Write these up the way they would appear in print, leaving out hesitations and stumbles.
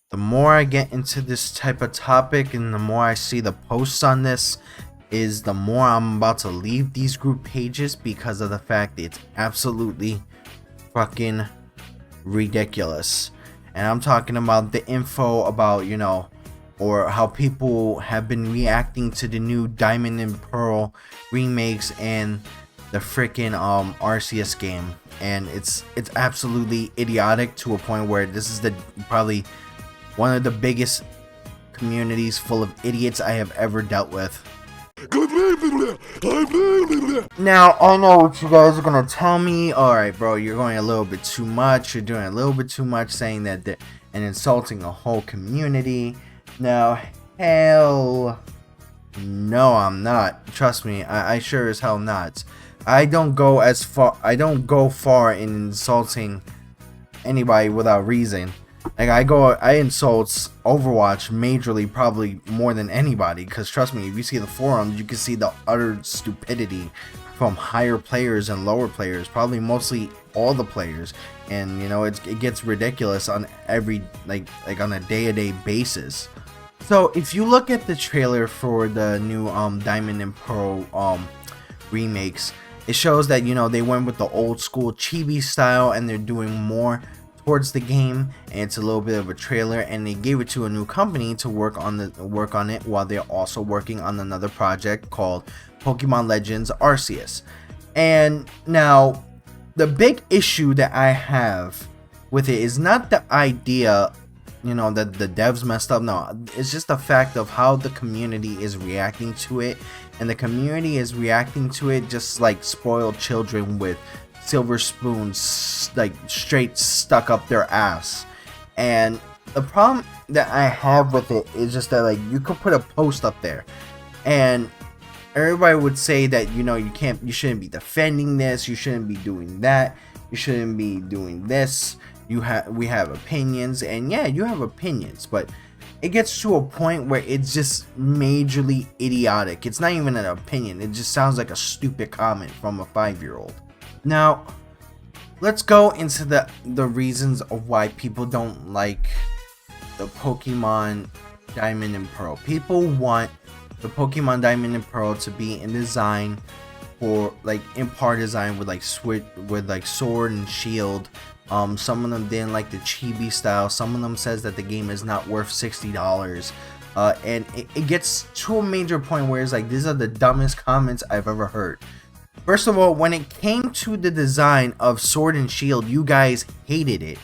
the more I get into this type of topic and the more I see the posts on this, is the more I'm about to leave these group pages because of the fact that it's absolutely fucking ridiculous. And I'm talking about the info about, or how people have been reacting to the new Diamond and Pearl remakes and the freaking RCS game. And it's absolutely idiotic to a point where this is probably one of the biggest communities full of idiots I have ever dealt with. Now, I know what you guys are gonna tell me. Alright, bro, you're going a little bit too much. You're doing a little bit too much, saying that and insulting a whole community. Now, hell no, I'm not. Trust me, I sure as hell not. I don't go far in insulting anybody without reason. Like, I insult Overwatch majorly, probably more than anybody, because trust me, if you see the forums, you can see the utter stupidity from higher players and lower players, probably mostly all the players, and it gets ridiculous on every like on a day-to-day basis. So if you look at the trailer for the new Diamond and Pearl remakes, it shows that they went with the old school chibi style and they're doing more towards the game, and it's a little bit of a trailer, and they gave it to a new company to work on it while they're also working on another project called Pokemon Legends Arceus. And now the big issue that I have with it is not the idea that the devs messed up. No, it's just the fact of how the community is reacting to it, and the community is reacting to it just like spoiled children with silver spoons like straight stuck up their ass. And the problem that I have with it is just that, like, you could put a post up there and everybody would say that you shouldn't be defending this, you shouldn't be doing that, you shouldn't be doing this, we have opinions. And yeah, you have opinions, but it gets to a point where it's just majorly idiotic. It's not even an opinion, it just sounds like a stupid comment from a 5-year-old. Now, let's go into the reasons of why people don't like the Pokemon Diamond and Pearl. People want the Pokemon Diamond and Pearl to be in design for in par design with sword and shield. Some of them didn't like the chibi style. Some of them says that the game is not worth $60. And it gets to a major point where it's like, these are the dumbest comments I've ever heard. First of all, when it came to the design of Sword and Shield, you guys hated it.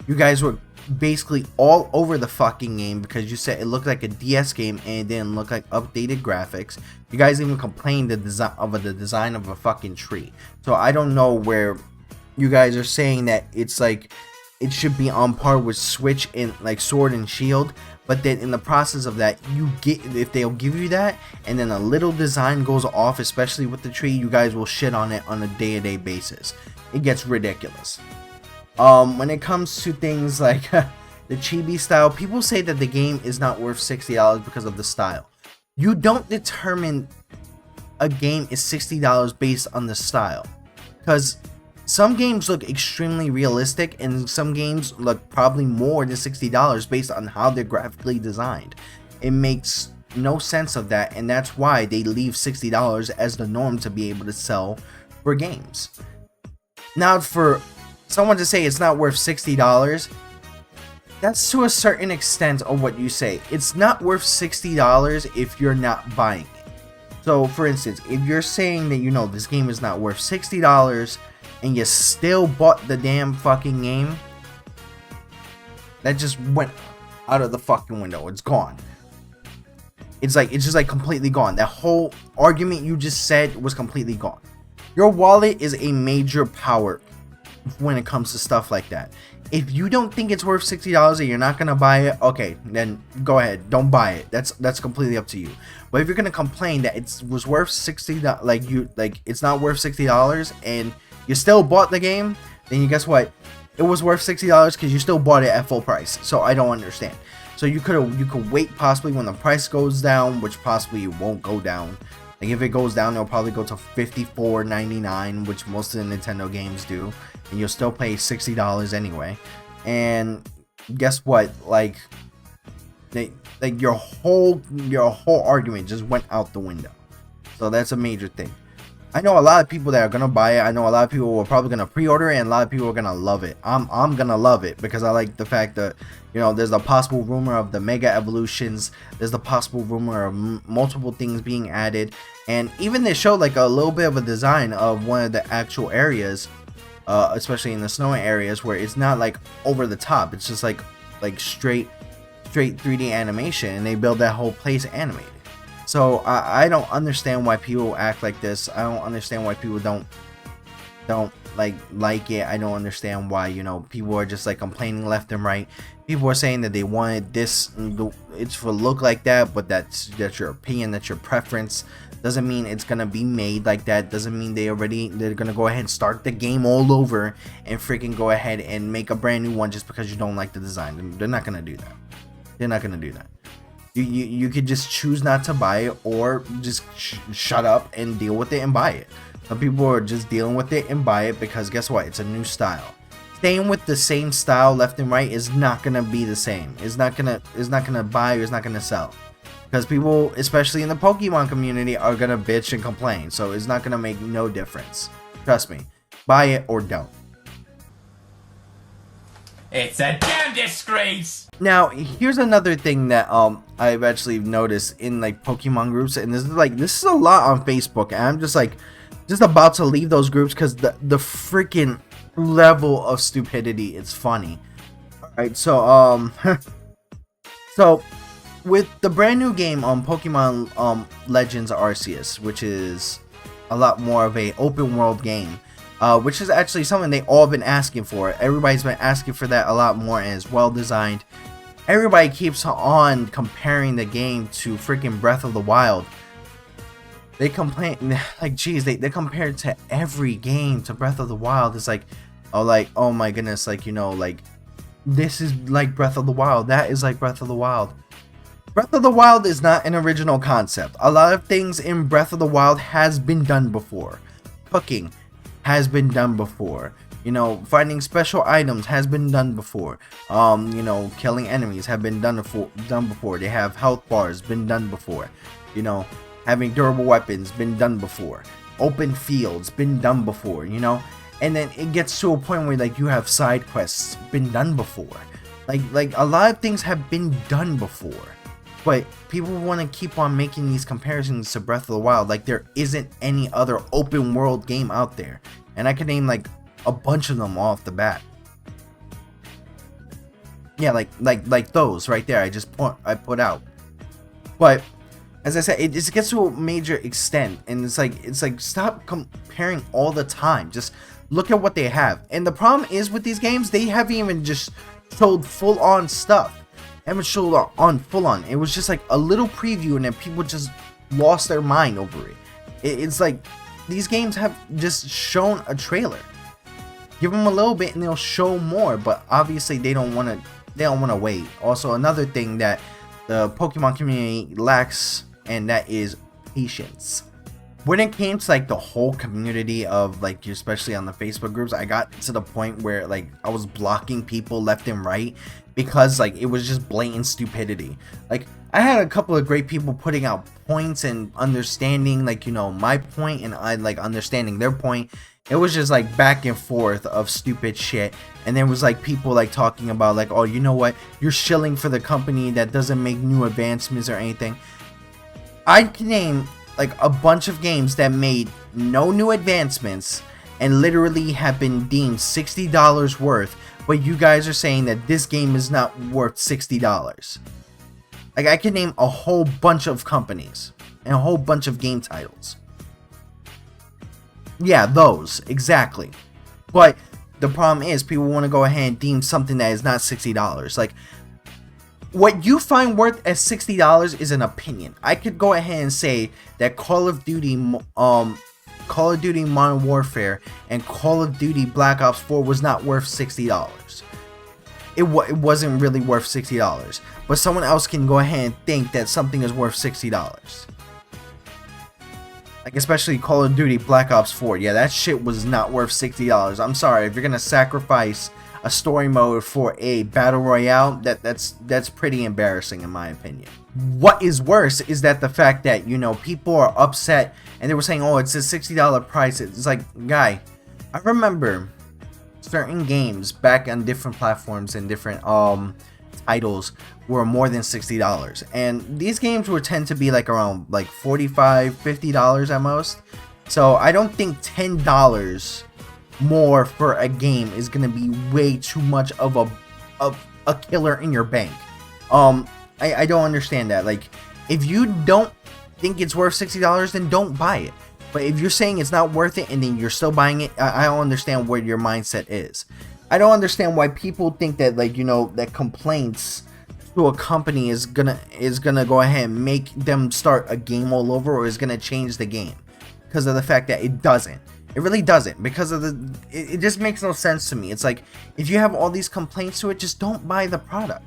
You guys were basically all over the fucking game because you said it looked like a DS game and it didn't look like updated graphics. You guys even complained the design of a fucking tree. So I don't know where you guys are saying that it's like it should be on par with Switch and like Sword and Shield. But then in the process of that, if they'll give you that, and then a little design goes off, especially with the tree, you guys will shit on it on a day-to-day basis. It gets ridiculous. When it comes to things like the chibi style, people say that the game is not worth $60 because of the style. You don't determine a game is $60 based on the style, because some games look extremely realistic and some games look probably more than $60 based on how they're graphically designed. It makes no sense of that, and that's why they leave $60 as the norm to be able to sell for games. Now, for someone to say it's not worth $60, that's to a certain extent of what you say. It's not worth $60 if you're not buying it. So, for instance, if you're saying that this game is not worth $60 and you still bought the damn fucking game, that just went out of the fucking window. It's gone. It's just like completely gone. That whole argument you just said was completely gone. Your wallet is a major power when it comes to stuff like that. If you don't think it's worth $60 and you're not gonna buy it, okay, then go ahead, don't buy it. That's completely up to you. But if you're gonna complain that it was worth $60, it's not worth $60 and you still bought the game, then you guess what? It was worth $60 because you still bought it at full price. So I don't understand. So you could wait possibly when the price goes down, which possibly it won't go down. Like if it goes down, it'll probably go to $54.99, which most of the Nintendo games do, and you'll still pay $60 anyway. And guess what? Like, Like your whole argument just went out the window. So that's a major thing. I know a lot of people that are gonna buy it. I know a lot of people are probably gonna pre-order it, and a lot of people are gonna love it. I'm gonna love it because I like the fact that, you know, there's a possible rumor of the mega evolutions. There's the possible rumor of multiple things being added, and even they showed like a little bit of a design of one of the actual areas, especially in the snow areas, where it's not like over the top. It's just like straight 3D animation, and they build that whole place animated. So I don't understand why people act like this. I don't understand why people don't like it. I don't understand why, you know, people are just like complaining left and right. People are saying that they wanted this, it's for look like that, but that's your opinion, that's your preference. Doesn't mean it's gonna be made like that. Doesn't mean they're gonna go ahead and start the game all over and freaking go ahead and make a brand new one just because you don't like the design. They're not gonna do that. They're not gonna do that. You could just choose not to buy it, or just shut up and deal with it and buy it. Some people are just dealing with it and buy it because guess what? It's a new style. Staying with the same style left and right is not gonna be the same. It's not gonna buy, or it's not gonna sell. Because people, especially in the Pokemon community, are gonna bitch and complain. So it's not gonna make no difference. Trust me. Buy it or don't. It's a damn disgrace! Now, here's another thing that I've actually noticed in like Pokemon groups, and this is a lot on Facebook, and I'm just about to leave those groups because the freaking level of stupidity is funny. Alright, so so with the brand new game on Pokemon Legends Arceus, which is a lot more of a open world game, which is actually something they all been asking for. Everybody's been asking for that a lot more, and it's well designed. Everybody keeps on comparing the game to freaking Breath of the Wild. They complain, like, geez, they compare it to every game to Breath of the Wild. It's like, oh my goodness, like, you know, like, this is like Breath of the Wild, that is like Breath of the Wild. Breath of the Wild is not an original concept. A lot of things in Breath of the Wild has been done before. Cooking has been done before. You know, finding special items has been done before. You know, killing enemies have been done before. They have health bars, been done before. You know, having durable weapons, been done before. Open fields, been done before, you know? And then it gets to a point where like you have side quests, been done before. Like a lot of things have been done before. But people want to keep on making these comparisons to Breath of the Wild like there isn't any other open world game out there. And I could name like a bunch of them off the bat. Yeah, like those right there I put out. But as I said, it just gets to a major extent, and it's like stop comparing all the time. Just look at what they have. And the problem is with these games, they haven't even just showed full on stuff. Haven't showed on full on. It was just like a little preview, and then people just lost their mind over it. It's like these games have just shown a trailer. Give them a little bit and they'll show more, but obviously they don't want to wait. Also, another thing that the Pokemon community lacks, and that is patience. When it came to like the whole community of like, especially on the Facebook groups, I got to the point where like I was blocking people left and right because like it was just blatant stupidity. Like I had a couple of great people putting out points and understanding, like, you know, my point, and I like understanding their point. It was just like back and forth of stupid shit. And there was like people like talking about like, oh, you know what, you're shilling for the company that doesn't make new advancements or anything. I can name like a bunch of games that made no new advancements and literally have been deemed $60 worth, but you guys are saying that this game is not worth $60. Like I can name a whole bunch of companies and a whole bunch of game titles. Yeah, those, exactly. But the problem is people want to go ahead and deem something that is not $60. Like, what you find worth as $60 is an opinion. I could go ahead and say that Call of Duty Modern Warfare and Call of Duty Black Ops 4 was not worth $60. It wasn't really worth $60. But someone else can go ahead and think that something is worth $60. Like, especially Call of Duty Black Ops 4. Yeah, that shit was not worth $60. I'm sorry, if you're gonna sacrifice a story mode for a battle royale, that's pretty embarrassing in my opinion. What is worse is that the fact that, you know, people are upset and they were saying, oh, it's a $60 price. It's like, guy, I remember certain games back on different platforms and different titles were more than $60, and these games would tend to be like around like $45-$50 at most. So I don't think $10 more for a game is gonna be way too much of a killer in your bank. I don't understand that. Like, if you don't think it's worth $60, then don't buy it. But if you're saying it's not worth it and then you're still buying it, I don't understand where your mindset is. I don't understand why people think that, like, you know, that complaints to a company is gonna go ahead and make them start a game all over, or is gonna change the game, because of the fact that it doesn't. It really doesn't, because of it just makes no sense to me. It's like, if you have all these complaints to it, just don't buy the product.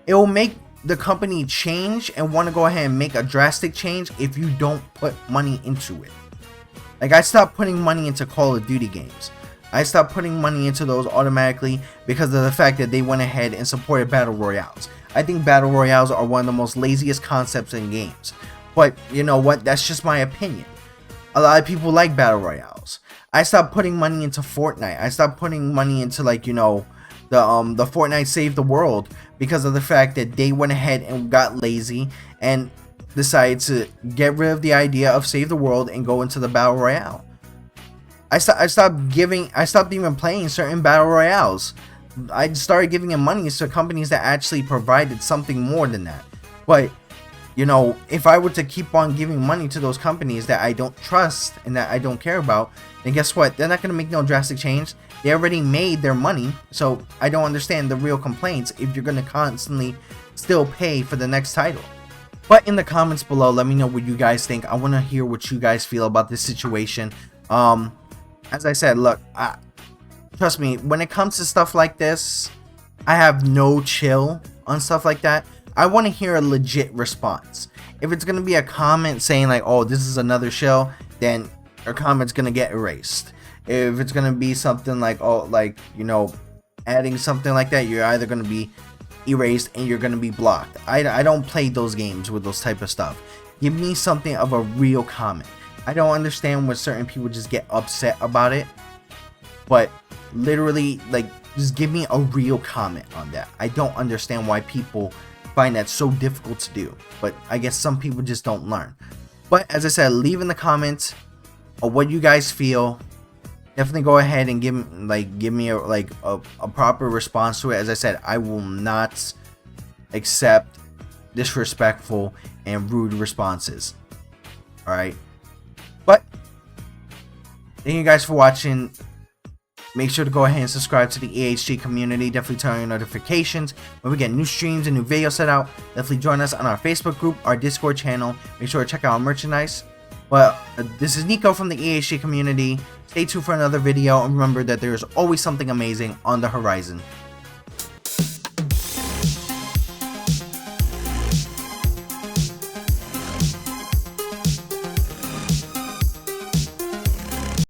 It will make the company change and want to go ahead and make a drastic change if you don't put money into it. Like, I stopped putting money into Call of Duty games. I stopped putting money into those automatically because of the fact that they went ahead and supported battle royales. I think battle royales are one of the most laziest concepts in games. But you know what? That's just my opinion. A lot of people like battle royales. I stopped putting money into Fortnite. I stopped putting money into, like, you know, the Fortnite Save the World, because of the fact that they went ahead and got lazy and decided to get rid of the idea of Save the World and go into the battle royale. I stopped even playing certain battle royales. I started giving them money to companies that actually provided something more than that. But, you know, if I were to keep on giving money to those companies that I don't trust and that I don't care about, then guess what? They're not going to make no drastic change. They already made their money, so I don't understand the real complaints if you're going to constantly still pay for the next title. But in the comments below, let me know what you guys think. I want to hear what you guys feel about this situation. As I said, look, trust me, when it comes to stuff like this, I have no chill on stuff like that. I want to hear a legit response. If it's going to be a comment saying like, oh, this is another show, then your comment's going to get erased. If it's going to be something like, oh, like, you know, adding something like that, you're either going to be erased and you're going to be blocked. I don't play those games with those type of stuff. Give me something of a real comment. I don't understand when certain people just get upset about it, but literally, like, just give me a real comment on that. I don't understand why people find that so difficult to do, but I guess some people just don't learn. But as I said, leave in the comments what you guys feel. Definitely go ahead and give me a proper response to it. As I said, I will not accept disrespectful and rude responses. Alright? But thank you guys for watching. Make sure to go ahead and subscribe to the EHG community. Definitely turn on your notifications when we get new streams and new videos set out. Definitely join us on our Facebook group, our Discord channel. Make sure to check out our merchandise. Well, this is Nikko from the EHG community. Stay tuned for another video, and remember that there is always something amazing on the horizon.